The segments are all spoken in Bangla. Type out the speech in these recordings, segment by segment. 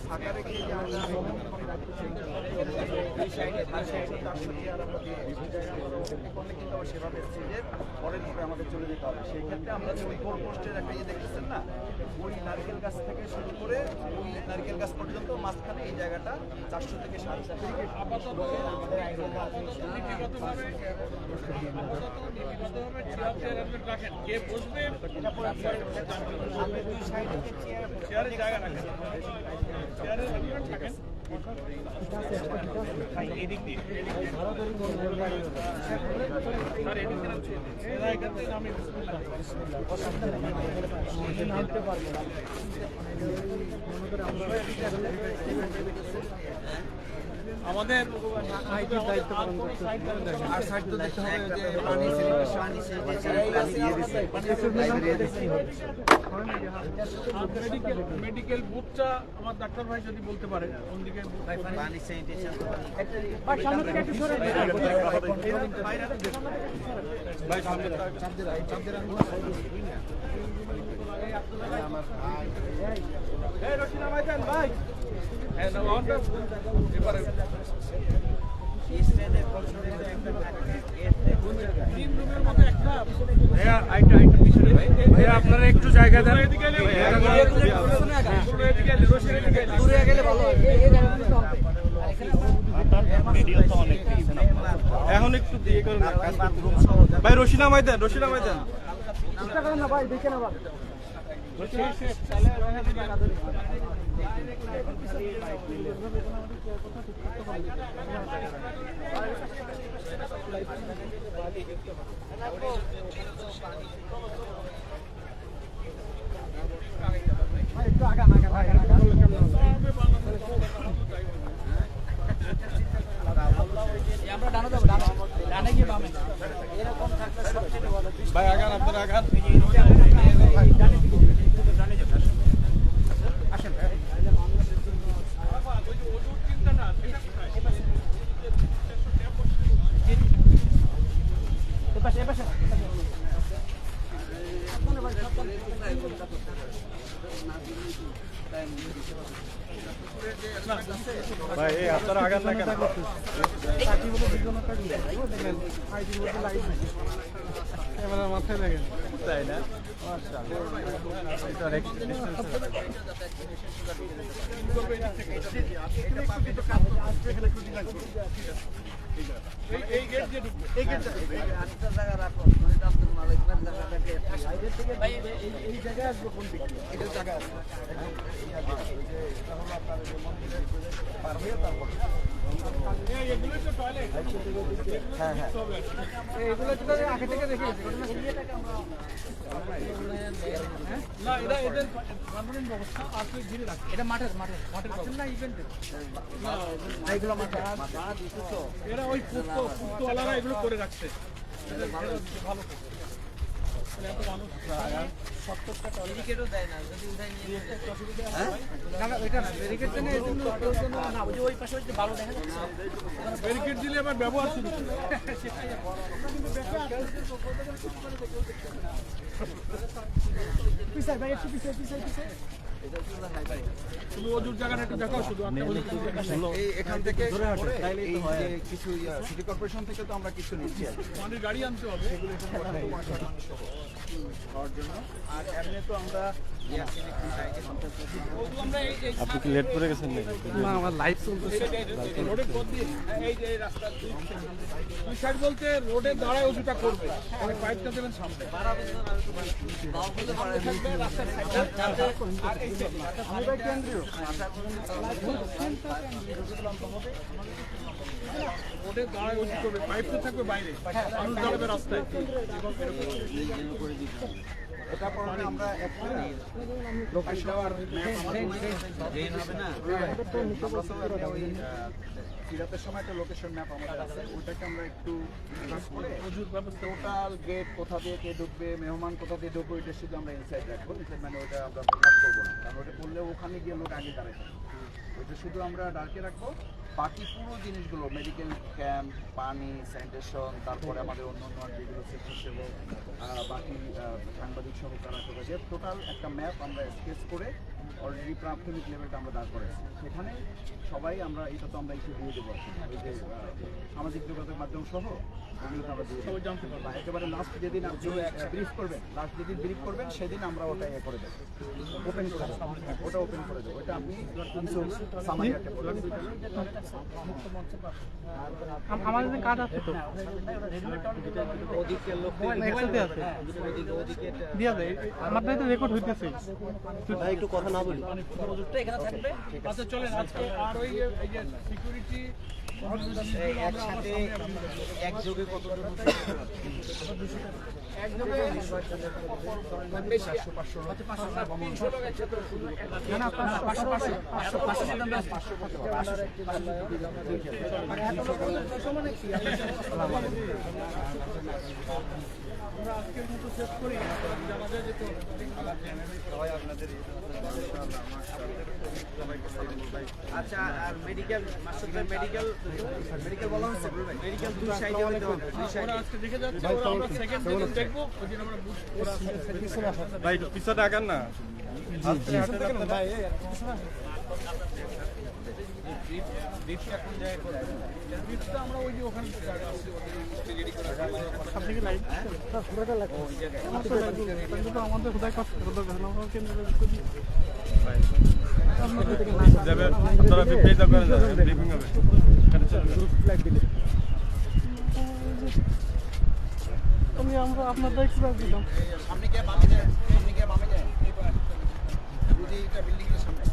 ফাঁকা রেখে সেভাবে স্টেজের পরের ধাপে আমাদের চলে যেতে হবে। সেই ক্ষেত্রে আমরা যে ওই গোল পোস্টের একটা দেখতেছেন না, ওই নারকেল গাছ থেকে শুরু করে ওই নারকেল গাছ পর্যন্ত মাঝখানে এই জায়গাটা 400 থেকে 700 আমাদের দায়িত্ব পালন করতে আর সাইড তো দেখতে হবে যে মেডিকেল বুথটা আমার ডাক্তার ভাই যদি বলতে পারে কোন দিকে ভাই আপনারা একটু জায়গা দেন, এখন একটু দিয়ে করেন ভাই। রশিনা মাইদান না ভাই, দেখে না ভাই। ভাই আগান, আপনারা আগান। ভাই আপনারা আগান না কেন? ক্যামেরার মাথায় দেখেন, তাই না? এই গেট দিয়ে ঢুকবে, এই গেটটা আটটা জায়গা রাখো, মালিকের জায়গাটাকে বাইরে থেকে এই জায়গায় আসবে কোন দিকে? এটা জায়গা আছে পার হয়ে তারপর এগুলো তো টয়লেট। হ্যাঁ হ্যাঁ, এগুলো তো আগে থেকে দেখে গেছি না, এটা এদের পার্মানেন্ট ব্যবস্থা। আর তুই ঘিরে রাখ, এটা মাঠের না ইভেন্টের, এইগুলো মাঠে এরা ওই পুত্তওয়ালারা এগুলো করে রাখছে ভালো। ব্যারিকেডও দেয় না, যদি উঠাই নিয়ে অসুবিধা হয় না, এটা না ব্যারিকেড দেয় না, এই জন্য না ওই পাশে হচ্ছে ভালো দেখা যাচ্ছে। ব্যারিকেড দিলে আবার ব্যবহার শুরু করে পিছাই ভাই, একটু পিছাই। তুমি ওজুর জায়গাটা একটু দেখাও শুধু। এখান থেকে কিছু সিটি কর্পোরেশন থেকে তো আমরা কিছু নিচ্ছি, আমাদের গাড়ি আনতে হবে খাওয়ার জন্য। আর এমনি তো আমরা আপনি কি লেট করে গেছেন নাকি? না, আমার লাইভ চলতেছে রোডের পথ দিয়ে। এই যে এই রাস্তা দুই সাইড বলতে রোডের দাঁড়ায় ওষুধটা করবে, পাইপটা দেবেন সামনে। রোডের দাঁড়ায় ওষুধ করবে, পাইপ তো থাকবে বাইরে, মানুষ দাঁড়াবে রাস্তায়। এটা পরে আমরা একটা লোকেশন আর ম্যাপ আমরা তো ওই সিরাতের সময় একটা লোকেশন ম্যাপ আমাদের আছে ওটাকে আমরা একটু ইনভার্স করে টোটাল গেট কোথা দিয়ে কে ঢুকবে মেহমান কোথা দিয়ে ঢুকবে ওইটা শুধু আমরা ইনসাইড রাখবো ইনসাইড মানে ওটা আমরা কাজ করবো না কারণ ওটা করলে ওখানে গিয়ে লোক আগে দাঁড়ায় থাকবে ওইটা শুধু আমরা ডার্কে রাখবো বাকি পুরো জিনিসগুলো মেডিকেল ক্যাম্প পানি স্যানিটেশন তারপরে আমাদের অন্য অন্য যেগুলো স্বেচ্ছাসেবক বাকি সাংবাদিক সহ তারা যে টোটাল একটা ম্যাপ আমরা স্কেচ করে অলরেডি প্রাথমিক লেভেলটা আমরা দাঁড় করেছি সেখানে সবাই আমরা এটা তো আমরা একটু দিয়ে দেবো ওই যে সামাজিক যোগাযোগ মাধ্যম সহ ওগুলো তো আমরা দিয়ে দেবো জানতে পারবো একেবারে লাস্ট যেদিন আপনি ব্রিফ করবেন লাস্ট যেদিন ব্রিফ করবেন সেদিন আমরা ওটা ইয়ে করে দেবো ওপেন করে দেবো ওটা ওপেন করে দেবো ওটা আপনি কিছু সামাজিক আমাদের যে কার্ড আছে তো একসাথে আছে দিয়া যায় আমাদের তো রেকর্ড হইতেছে একটু কথা না বলি আচ্ছা চলেন আজকে আর ওই এই যে সিকিউরিটি একসাথে একযোগে কত আমরা আজকের মতো শেষ করি জানা যায় যে তো আচ্ছা আর মেডিকেল মাস্টার মেডিকেল মেডিকেল বলা হচ্ছে মেডিকেল দুই সাইডে হইতে হবে দুই সাইডে ওরা আজকে দেখে যাচ্ছে ওরা আমরা সেকেন্ড যেদিন দেখবো ওই দিন আমরা বুঝ ওরা ভাই একটু পিছনে আগান না লিস্টটা আমরা ওই যে ওখানে রেডি করে সব থেকে লাইট পুরোটা লাগবে আমাদের খোদাই কষ্ট করে গেলাম কেন্দ্রে যাবে আপনারা পেজ আপ করে যাবেন ব্রিফিং হবে আমরা আপনাদের এক্সপ্রেস দিলাম সামনে গিয়ে বামে যায় সামনে গিয়ে বামে যায় বুঝি এটা বিল্ডিং এর সামনে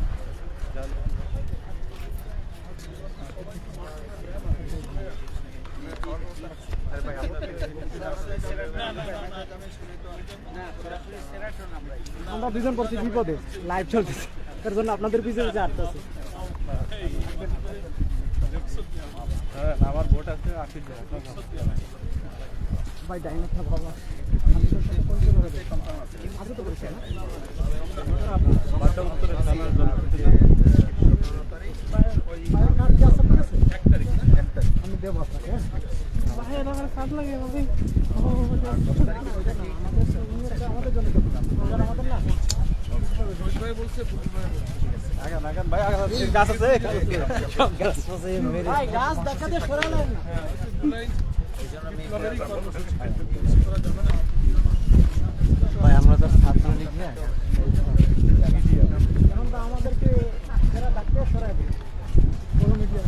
আমরা দুজন পড়ছি বিপদে লাইভ চলতেছে তার জন্য আপনাদের পিছনে যে আটতেছে হ্যাঁ আমার ভোট আছে আশির ভাই ডাইনাসটা ভালো আছে তো বলছে না আমি দেবো আপনাকে ভাই এটা কাজ লাগে ভাই আমাদের জন্য আমাদের না ভাই বলছে আগান আগান ভাই আগান গাছ আছে সব গাছ আছে মেরে ভাই গাছ দেখাতে সরালেন না ভাই আমরা তো ছাত্রলীগ না এখন তো আমাদেরকে যারা ডাক্তার সরাই দেবে বড় মিডিয়া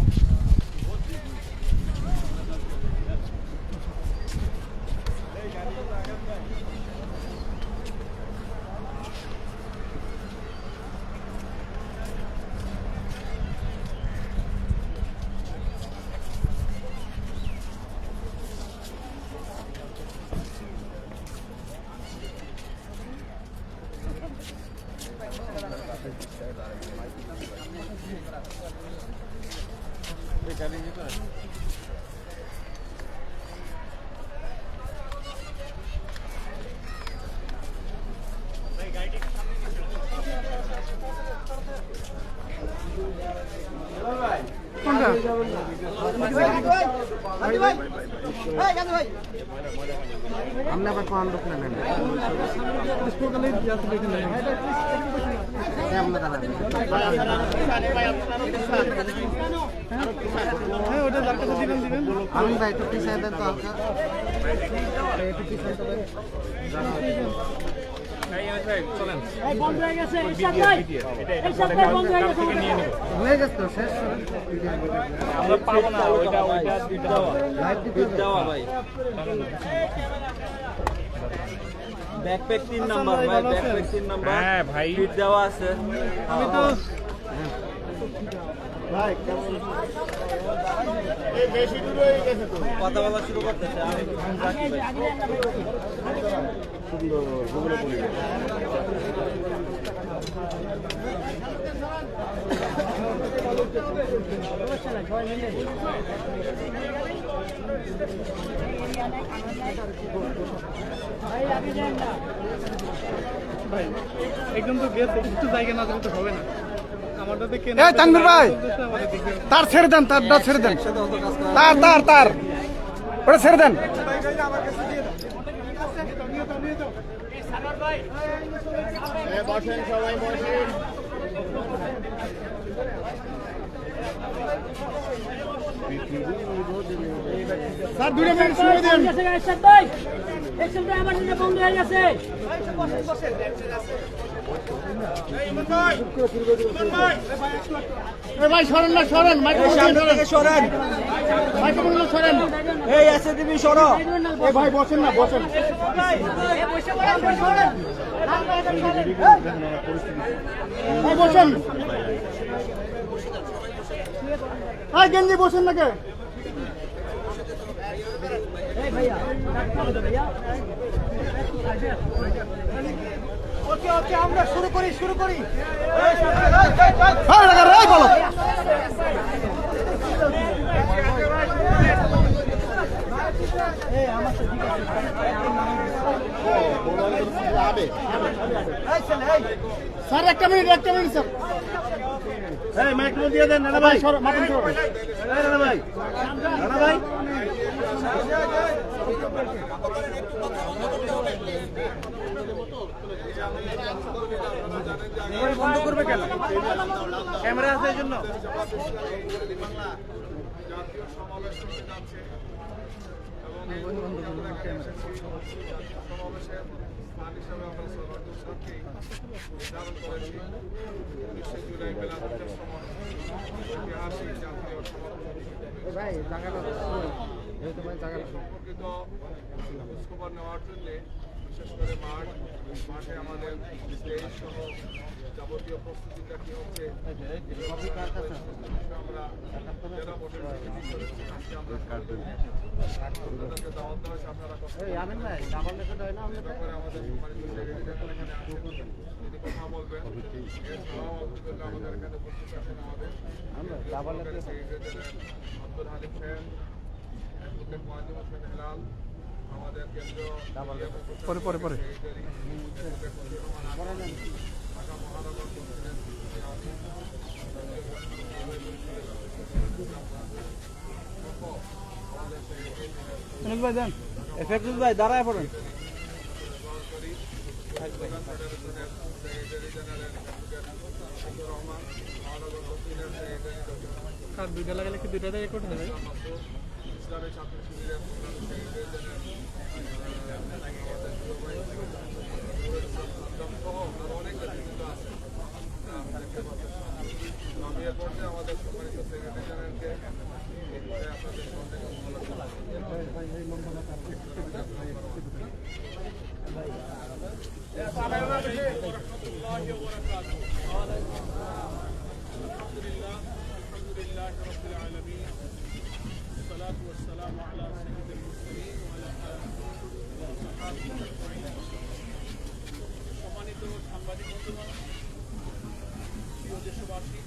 हमने पर कौन रुकने में इसको कल या तो देखने लगे क्या हमने कहा है ওটা যাকে দিবেন দিবেন हम भाई तो पीछे दे तो आपका ये तो पीछे तो এই বন্ধ হয়ে গেছে ইরশাদ ভাই ইরশাদ ভাই বন্ধ হয়ে গেছে হয়ে গেছে তো শেষ আমরা পাবো না ওইটা লাইভ দিতে দেওয়া ভাই ব্যাকপ্যাক 3 নাম্বার ভাই ব্যাকপ্যাক 3 নাম্বার হ্যাঁ ভাই ফিট দেওয়া আছে আমি তো ভাই কেমন কথা বলা শুরু করতেছে আমি রাখি ভাই সুন্দর গুগলে পরিবেশ। ভাই একদম তো গেছে, একটু জায়গা না দিলে তো হবে না। আমারটা দেখে এই তানভীর ভাই, তার ছেড়ে দেন, তারটা ছেড়ে দেন, তার ওটা ছেড়ে দেন। বসেন সবাই বসেন। স্যার 2 মিনিট সময় দেন। আমার জন্য বন্ধ হয়ে গেছে। ভাই সরেন না, সরেন সরেন, মাইক্রোফোন সরেন। এই এসএটিভি সরো। এই ভাই বসেন না, বসেন। ভাই বসেন। ভাই গেঞ্জি বসেন না কে? ওকে আমরা শুরু করি। এই বলো। স্যার একটা মিনিট স্যার। এই মাইক্রোফোন দিয়ে দেন নানা ভাই। মাথুন সরো। এই নানা ভাই, নানা ভাই। বন্ধ করবে কেন? ক্যামেরা আছে এই জন্য। খবর নেওয়ার জন্য বিশেষ করে মাঠে আমাদের স্টেজ সহ যাবতীয় প্রস্তুতিটা কি হচ্ছে আমরা জেলা প্রশাসনকে ঠিক করেছি। আজকে আমরা তাদেরকে দাওয়াত দেওয়া হয়েছে, আপনারা কষ্ট করে আমাদের সম্মানিত সেক্রেটারি এখানে আসেন, তিনি কথা বলবেন। এছাড়াও আলহামদুলিল্লাহ আমাদের এখানে উপস্থিত আছেন আমাদের সেক্রেটারি আব্দুল হালিম সাহেব, অ্যাডভোকেট মহিউদ্দিন হোসেন হেলাল, আমাদের কেন্দ্রীয় পরে ঢাকা মহানগর অনেক ভাই দেন। এফেক্টুল ভাই দাঁড়ায় পড়েন। আর দুইটা লাগালে কি দুইটা রেকর্ড হয়ে যায়? ইসলামী ছাত্র শিবিরের অনেক নেতৃত্ব আছে। আমি এর পর্যায়ে আমাদের সম্মানিত সেক্রেটারি জেনারেলকে এই বিষয়ে আপনাদের সঙ্গে সম্মানিত সাংবাদিক বন্ধুগণ, প্রিয় দেশবাসী,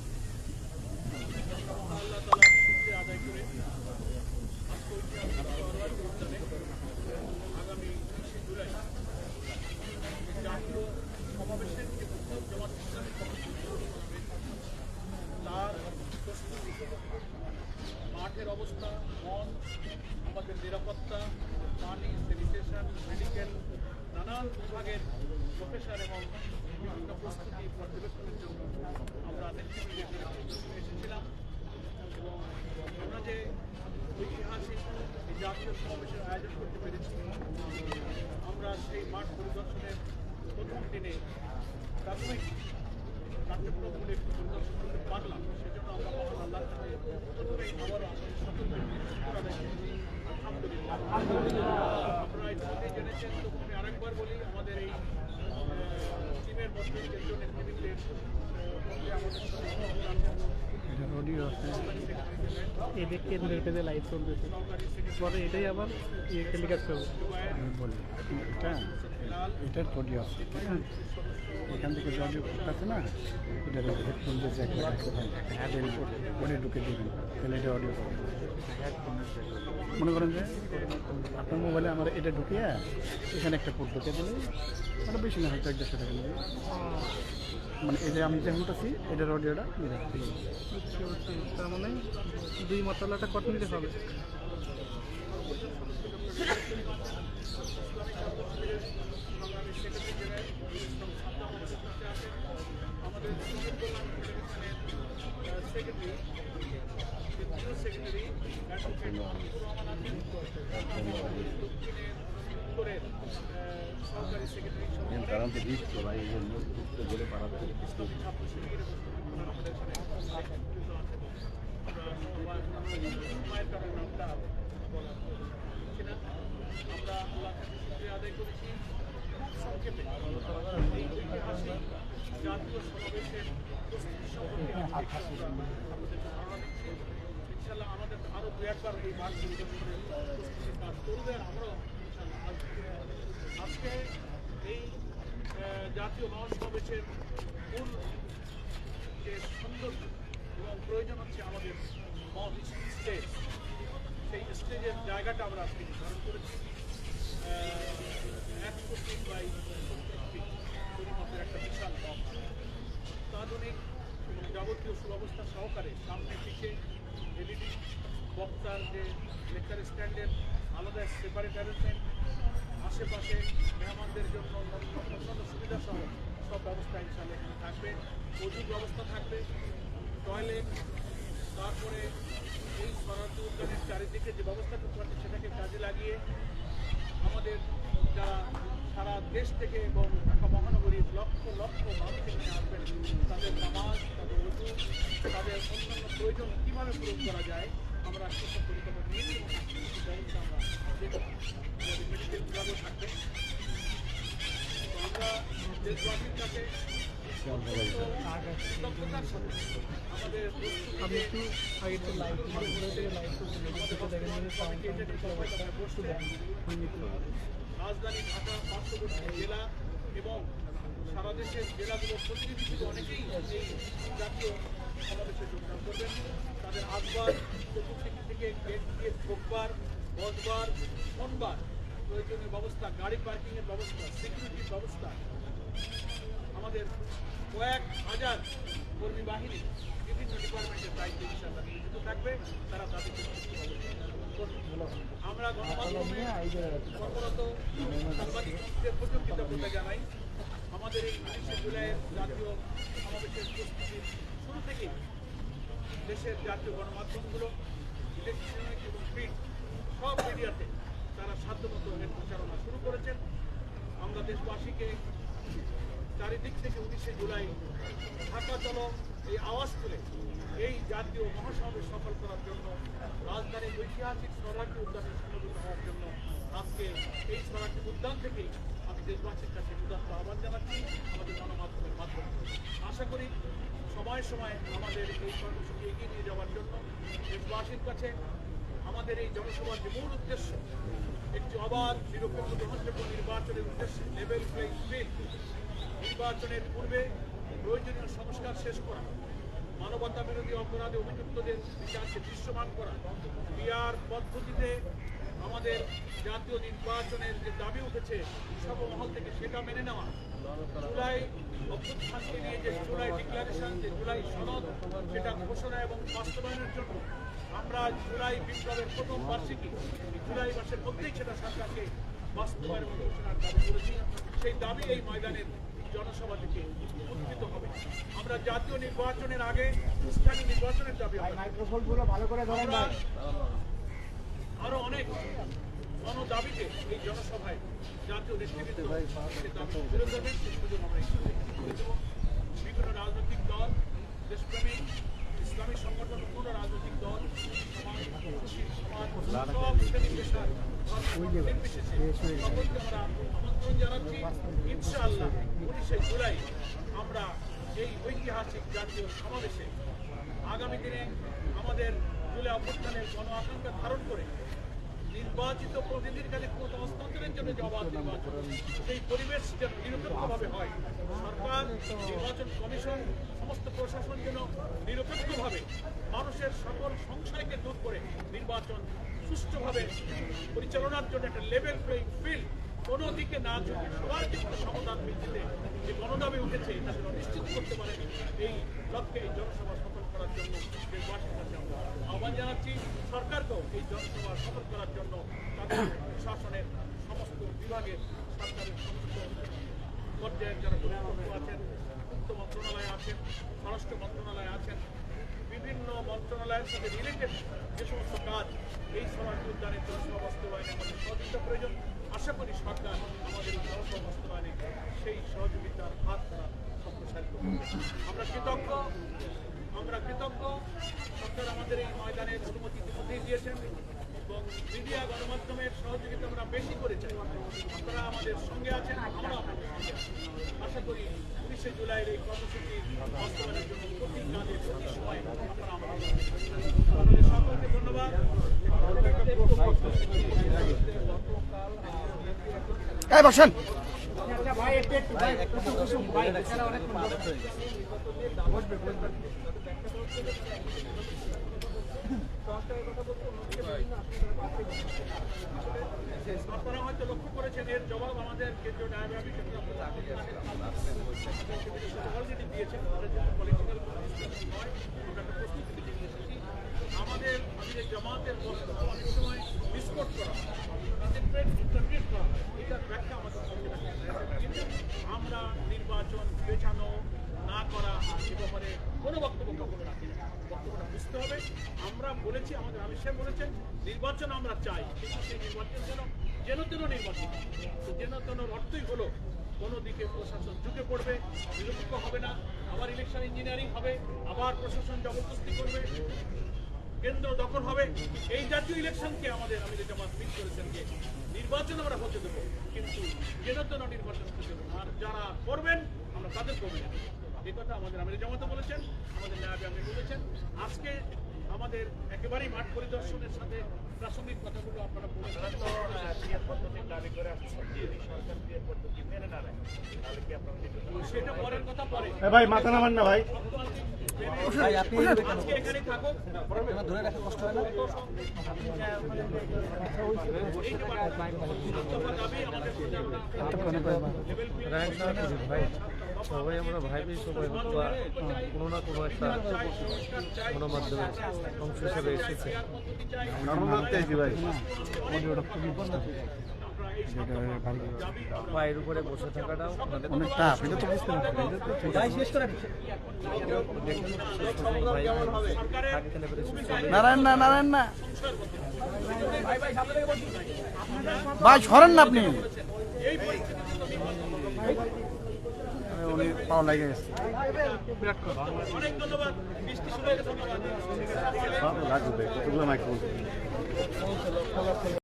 আল্লাহ তাআলার শুকরিয়া আদায় করে আজকে ঐতিহাসিক সরওয়ার্দী উদ্যানে আগামী 20 জুলাই জাতীয় সমাবেশের যে জামাত ইসলামীর পক্ষ থেকে তার প্রস্তুতি, মাঠের অবস্থা, মঞ্চ, আমাদের নিরাপত্তা, পানি, স্যানিটেশন, মেডিকেল, নানান বিভাগের প্রফেসর এবং বিভিন্ন প্রস্তুতি পর্যবেক্ষণের জন্য আমরা নেতৃবৃন্দের এসেছিলাম এবং আমরা যে ঐতিহাসিক এই জাতীয় সমাবেশের আয়োজন করতে পেরেছি, আমরা সেই মাঠ পরিদর্শনের প্রথম দিনে প্রাথমিক কার্যক্রমগুলি একটু পরিদর্শন করতে পারলাম। সেজন্য আমরা মহান আল্লাহর কাছে প্রথমেই আবারও সকলকে আলহামদুলিল্লাহ। আপনারা ইতিমধ্যেই জেনেছেন, তো আমি আরেকবার বলি, আমাদের এই টিমের মধ্যে কেন্দ্রীয় নেতৃবৃন্দের মধ্যে আমাদের সাথে অডিও আছে। এদের কেন্দ্রের পেজে লাইভ চলতেছে, পরে এটাই আবার টেলিকাস্ট করবে। আমি বলি এটার অডিও আছে, হ্যাঁ এখান থেকে যে অডিও আছে না, এটার হেডফোন দিয়ে জ্যাক লাগাতে হয়, হ্যাঁ ওটা ঢুকে দেবেন, তাহলে এটা অডিও পাবেন। মনে করেন যে আপনার মোবাইলে আমার এটা ঢুকিয়ে এখানে একটা কোড ঢুকে দিলে ওটা বেশি না, হয়তো 150 টাকা নেবে। মানে এই যে আমি যে শুনতেছি এটার অডিওটা তার মানে 2 মশলাটা কত নিতে হবে? কারণ তো দিচ্ছ ভাই, এই জন্য বলে পারাতে আদায় করেছি সংক্ষেপে জাতীয় সমাবেশের প্রস্তুতি সম্পর্কে আপনাদের ধারণা দিচ্ছি। ইনশাল্লাহ আমাদের আরও 2-1 বার এই মাঠ পরিদর্শনের প্রস্তুতির কাজ করবে। আর আমরাও আজকে এই জাতীয় মহাসমাবেশের মূল যে সৌন্দর্য এবং প্রয়োজন হচ্ছে আমাদের স্টেজ, সেই স্টেজের জায়গাটা আমরা আজকে নির্ধারণ করেছি 100 ফিট বাই 70 ফিট পরিমাপের একটা বিশাল হল, অত্যাধুনিক এবং যাবতীয় সুব্যবস্থা সহকারে সামনে পিছিয়ে এলইডি বক্তার যে লেকচার স্ট্যান্ডের আলাদা সেপারেট অ্যারেঞ্জমেন্ট, আশেপাশে মেহমানদের জন্য অন্যান্য সুবিধা সহ সব ব্যবস্থা ইনশাআল্লাহ এখানে থাকবে। প্রচুর ব্যবস্থা থাকবে, টয়লেট, তারপরে এই শরণার্থী উদ্যানের চারিদিকে যে ব্যবস্থাটুকু আছে সেটাকে কাজে লাগিয়ে আমাদের যারা সারা দেশ থেকে এবং ঢাকা মহানগরীর লক্ষ লক্ষ মানুষ এখানে আসবেন, তাদের নামাজ, তাদের ওযু, তাদের অন্যান্য প্রয়োজন কীভাবে পূরণ করা যায় আমরা সেসব পরিকল্পনা নিয়েছি এবং ব্যবস্থা আমরা দেখব। আমাদের মেডিকেল বিভাগও থাকবে। তো আমরা দেশবাসীর কাছে কৃতজ্ঞতার সাথে আমাদের রাজধানী ঢাকা পার্শ্ববর্তী জেলা এবং সারা দেশের জেলাগুলোর প্রতিনিধি অনেকেই এই জাতীয় সমাবেশে যোগদান করবেন। তাদের আসবার, চতুর্দিক থেকে গেট দিয়ে ঢোকবার, বসবার, শোনবার প্রয়োজনীয় ব্যবস্থা, গাড়ি পার্কিংয়ের ব্যবস্থা, সিকিউরিটির ব্যবস্থা, আমাদের কয়েক হাজার কর্মী বাহিনী বিভিন্ন ডিপার্টমেন্টের দায়িত্বে ইনশাআল্লাহ নিয়োজিত থাকবে, তারা তাদের আমরা গণমাধ্যমে কর্মরত সাংবাদিকদের প্রচুর কৃতজ্ঞতা জানাই। আমাদের এই 19শে জুলাইয়ের জাতীয় সমাবেশের প্রস্তুতির শুরু থেকেই দেশের জাতীয় গণমাধ্যমগুলো ইলেকট্রনিক এবং প্রিন্ট সব মিডিয়াতে তারা সাধ্যমতো এর প্রচারণা শুরু করেছেন। আমরা দেশবাসীকে চারিদিক থেকে 19শে জুলাই ঢাকা চলো এই আওয়াজ তুলে এই জাতীয় মহাসমাবেশ সফল করার জন্য, রাজধানীর ঐতিহাসিক শরণার্থী উদ্যানে সমবেত হওয়ার জন্য আজকে এই শরণার্থী উদ্যান থেকেই আমি দেশবাসীর কাছে উদাত্ত আহ্বান জানাচ্ছি আমাদের গণমাধ্যমের মাধ্যমে। আশা করি সময়ে সময়ে আমাদের এই কর্মসূচি এগিয়ে নিয়ে যাওয়ার জন্য দেশবাসীর কাছে আমাদের এই জনসভার যে মূল উদ্দেশ্য, একটি অবাধ, নিরপেক্ষ, গ্রহণযোগ্য নির্বাচনের উদ্দেশ্যে লেভেল প্লেইং ফিল্ড, নির্বাচনের পূর্বে প্রয়োজনীয় সংস্কার শেষ করা, মানবতা বিরোধী অপরাধে অভিযুক্তদের বিচারকে দৃশ্যমান করা, পিআর পদ্ধতিতে আমাদের জাতীয় নির্বাচনের যে দাবি উঠেছে সর্বমহল থেকে সেটা মেনে নেওয়া, জুলাই অভ্যুত্থানকে নিয়ে যে জুলাই ডিক্লারেশন, যে জুলাই সনদ, সেটা ঘোষণা এবং বাস্তবায়নের জন্য আমরা জুলাই বিপ্লবের প্রথম বার্ষিকী জুলাই মাসের মধ্যেই সেটা সরকারকে বাস্তবায়ন এবং ঘোষণার দাবি করেছি। সেই দাবি এই ময়দানের জনসভা থেকে উদ্ভূত হবে। আমরা জাতীয় নির্বাচনের আগে স্থানীয় নির্বাচনের দাবি, আমরা আরো অনেক দাবিতে এই জনসভায় জাতীয় নেতৃবৃন্দ সে দাবি তুলে ধরবেন। সে সুযোগ আমরা বিভিন্ন রাজনৈতিক দল, দেশপ্রেমিক, ইসলামী সংগঠন, কোনো রাজনৈতিক দল, সমাজ, সব শ্রেণী পেশার নির্বিশেষে সকলকে আমরা আমন্ত্রণ জানাচ্ছি। ইনশাআল্লাহ 19শে জুলাই আমরা এই ঐতিহাসিক জাতীয় সমাবেশে আগামী দিনে আমাদের জুলাই অভ্যুত্থানের গণ আকাঙ্ক্ষা ধারণ করে নির্বাচিত প্রতিনিধির কাছে ক্ষমতা হস্তান্তরের জন্য যে অবাধ নির্বাচন, সেই পরিবেশ যেন নিরপেক্ষভাবে হয়। সরকার, নির্বাচন কমিশন, সমস্ত প্রশাসন যেন নিরপেক্ষভাবে মানুষের সকল সংশয়কে দূর করে নির্বাচন সুষ্ঠুভাবে পরিচালনার জন্য একটা লেভেল প্লেইং ফিল্ড কোনো দিকে না ঝুঁকে সবার ক্ষেত্রে সমাধান ভিত্তিতে যে গণদাবি উঠেছে তা যেন নিশ্চিত করতে পারেন, এই লক্ষ্যে এই জনসভা সফল করার জন্য দেশবাসীর কাছে আমরা আহ্বান জানাচ্ছি। সরকারকেও এই জনসভা সফল করার জন্য তাদের শাসনের সমস্ত বিভাগের সরকারের সমস্ত পর্যায়ের যারা কর্তৃপক্ষ আছেন, পূর্ত মন্ত্রণালয়ে আছেন, স্বরাষ্ট্র মন্ত্রণালয়ে আছেন, বিভিন্ন মন্ত্রণালয়ের সাথে রিলেটেড যে সমস্ত কাজ এই সমাজ উদ্যানের জনসভা বাস্তবায়নে আমাদের সহযোগিতা প্রয়োজন। আশা করি সরকার আমাদের এই জনসভা বাস্তবায়নে সেই সহযোগিতার হাত তারা সম্প্রসারিত করবে। আমরা কৃতজ্ঞ সরকার আমাদের এই ময়দানের অনুমতি ইতিমধ্যেই দিয়েছেন এবং মিডিয়া গণমাধ্যমের সহযোগিতা আমরা বেশি করে চাই। আপনারা আমাদের সঙ্গে আছেন, আমরা আপনাদের সঙ্গে আছি। আশা করি 19শে জুলাইয়ের এই কর্মসূচি বাস্তবায়নের জন্য প্রতি কাজে প্রতি সময় আপনারা আমাদের সকলকে ধন্যবাদ। বসেন। আপনারা হয়তো লক্ষ্য করেছেন এর জবাব আমাদের কেন্দ্রীয় ন্যায়ব্যাপী অলরেডি দিয়েছেন। পলিটিক্যাল নয়, আমরা একটা প্রস্তুতি নিয়ে এসেছি। আমাদের জামাতের বক্তব্য অনেক সময় মিসকোট করা, ইন্টারপ্রেট করা, এটার ব্যাখ্যা আমাদের সঙ্গে রাখতে হবে। কিন্তু আমরা নির্বাচন পেছানো না করা এ ব্যাপারে কোনো বক্তব্য কখনো রাখি না। বক্তব্যটা বুঝতে হবে। আমরা বলেছি, আমাদের আমির সাহেব বলেছেন নির্বাচন আমরা চাই, কিন্তু সেই নির্বাচন যেন তেন নির্বাচন। তো যেন তেনর অর্থই হলো কোনো দিকে প্রশাসন ঝুঁকে পড়বে, নিরপেক্ষ হবে না, আবার ইলেকশন ইঞ্জিনিয়ারিং হবে, আবার প্রশাসন জবরদস্তি করবে, কেন্দ্র দখল হবে। এই জাতীয় ইলেকশনকে আমাদের আমির জামাত মিস করেছেন যে নির্বাচন আমরা হতে দেবো, কিন্তু যেন তেন নির্বাচন হতে দেবো। আর যারা করবেন আমরা তাদের করবেন। এই কথা আমাদের আমির জামাত বলেছেন, আমাদের ন্যায়ব্যাপী বলেছেন। আজকে আমাদের একেবারেই মাঠ পরিদর্শনের সাথে প্রাসঙ্গিক কথাগুলো আপনারা বলেছেন। সেটা পরের কথা পরে। ভাই মাথা নামান না ভাই। আজকে এখানে থাকুক, ধরে রাখা কষ্ট হয় না। সবাই আমরা ভাই সবাই কোনো না কোনো একটা গণমাধ্যমে অংশ হিসেবে এসেছে। পায়ের উপরে বসে থাকাটাও নারায়ণ না ভাই, সরেন না আপনি। উনি পাওয়া লাগে গেছে। অনেক ধন্যবাদ। বৃষ্টি শুরু হয়ে গেছে। ধন্যবাদ।